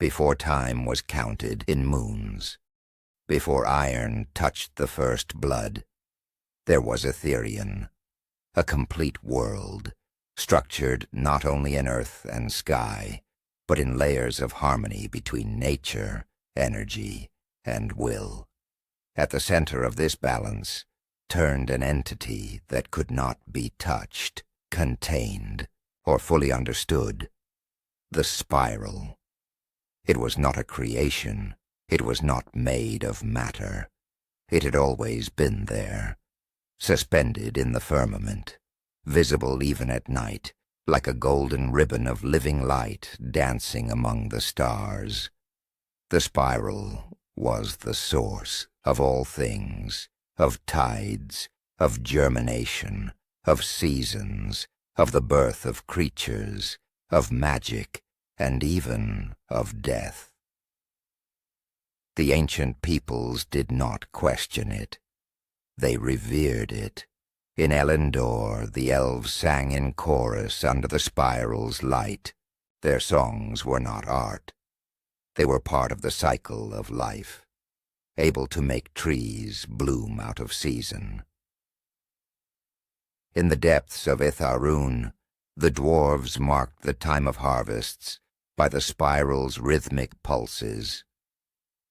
before time was counted in moons, before iron touched the first blood, there was Etherion, a complete world, structured not only in earth and sky, but in layers of harmony between nature, energy, and will. At the center of this balance turned an entity that could not be touched, contained, or fully understood: the spiral. It was not a creation. It was not made of matter. It had always been there, suspended in the firmament, visible even at night, like a golden ribbon of living light dancing among the stars. The spiral was the source of all things, of tides, of germination, of seasons, of the birth of creatures, of magic, and even of death. The ancient peoples did not question it. They revered it. In Elendor, the elves sang in chorus under the spiral's light. Their songs were not art. They were part of the cycle of life, able to make trees bloom out of season. In the depths of Etherion, the dwarves marked the time of harvests by the spiral's rhythmic pulses.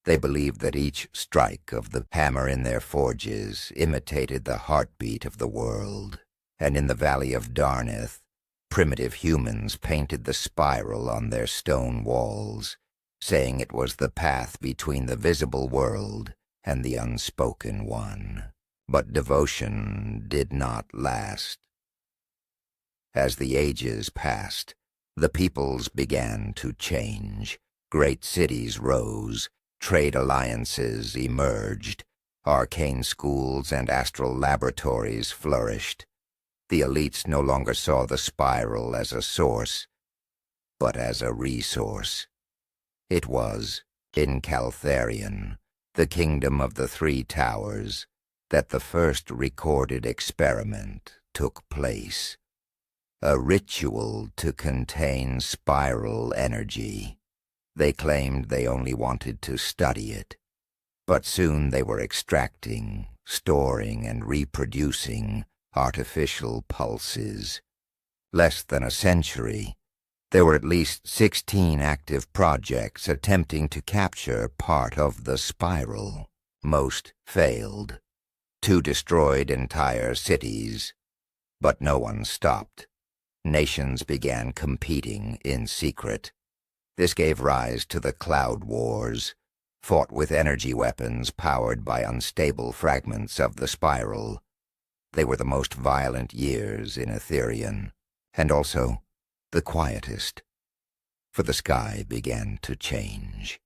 They believed that each strike of the hammer in their forges imitated the heartbeat of the world, and in the valley of Darnith, primitive humans painted the spiral on their stone walls, saying it was the path between the visible world and the unspoken one. But devotion did not last. As the ages passed, the peoples began to change. Great cities rose, trade alliances emerged, arcane schools and astral laboratories flourished. The elites no longer saw the spiral as a source, but as a resource. It was in Calendir, the kingdom of the Three Towers, that the first recorded experiment took place. A ritual to contain spiral energy. They claimed they only wanted to study it, but soon they were extracting, storing, and reproducing artificial pulses. Less than a century, there were at least 16 active projects attempting to capture part of the spiral. Most failed. 2 destroyed entire cities, but no one stopped. Nations began competing in secret. This gave rise to the Cloud Wars, fought with energy weapons powered by unstable fragments of the spiral. They were the most violent years in Etherion, and also the quietest, for the sky began to change.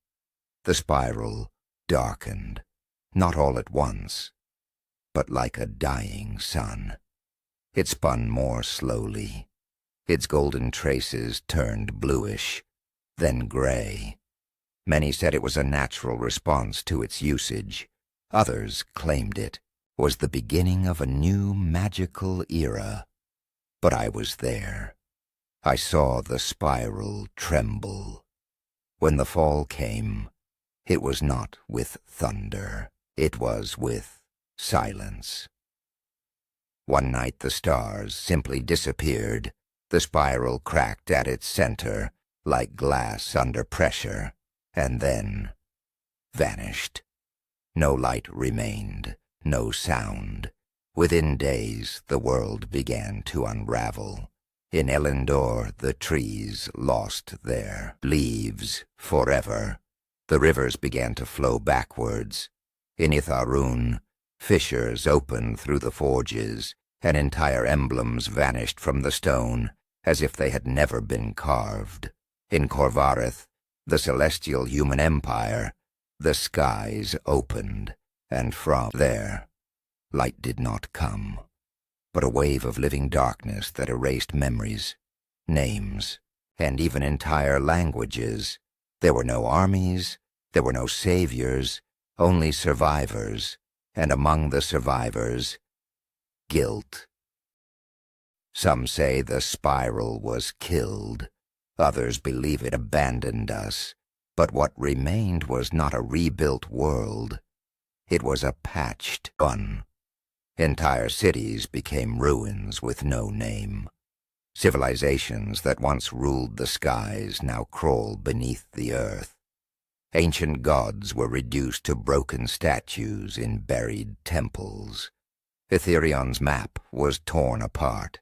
The spiral darkened, not all at once, but like a dying sun. It spun more slowly. Its golden traces turned bluish, then gray. Many said it was a natural response to its usage. Others claimed it was the beginning of a new magical era. But I was there. I saw the spiral tremble. When the fall came, it was not with thunder. It was with silence. One night the stars simply disappeared. The spiral cracked at its center, like glass under pressure, and then vanished. No light remained, no sound. Within days, the world began to unravel. In Elendor, the trees lost their leaves forever. The rivers began to flow backwards. In Etherion, fissures opened through the forges, and entire emblems vanished from the stone, as if they had never been carved. In Corvareth, the celestial human empire, the skies opened, and from there, light did not come, but a wave of living darkness that erased memories, names, and even entire languages. There were no armies, there were no saviors, only survivors, and among the survivors, guilt. Some say the spiral was killed. Others believe it abandoned us, But what remained was not a rebuilt world. It was a patched one. Entire cities became ruins with no name. Civilizations that once ruled the skies now crawl beneath the earth. Ancient gods were reduced to broken statues in buried temples. Etherion's map was torn apart.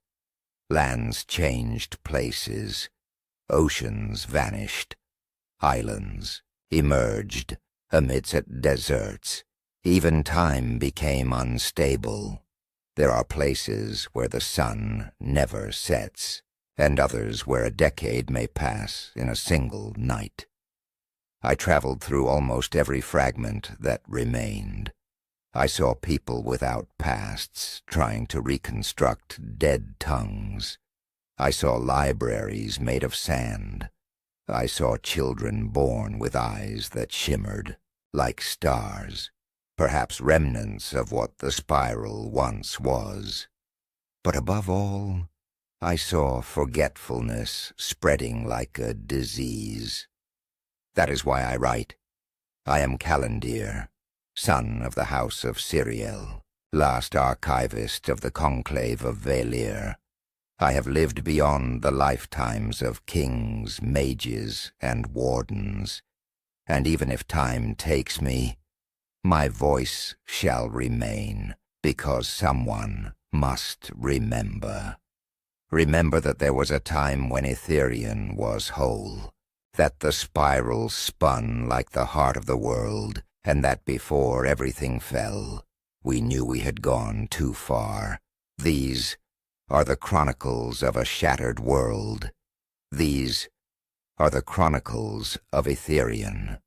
Lands changed places. Oceans vanished. Islands emerged amidst deserts. Even time became unstable. There are places where the sun never sets, and others where a decade may pass in a single night. I traveled through almost every fragment that remained. I saw people without pasts trying to reconstruct dead tongues. I saw libraries made of sand. I saw children born with eyes that shimmered like stars, perhaps remnants of what the spiral once was. But above all, I saw forgetfulness spreading like a disease. That is why I write. I am Calendir, son of the House of Syriel, last archivist of the Conclave of Valir. I have lived beyond the lifetimes of kings, mages, and wardens, and even if time takes me, my voice shall remain, because someone must remember. Remember that there was a time when Etherion was whole, that the spiral spun like the heart of the world, and that before everything fell, we knew we had gone too far. These are the chronicles of a shattered world. These are the chronicles of Etherion.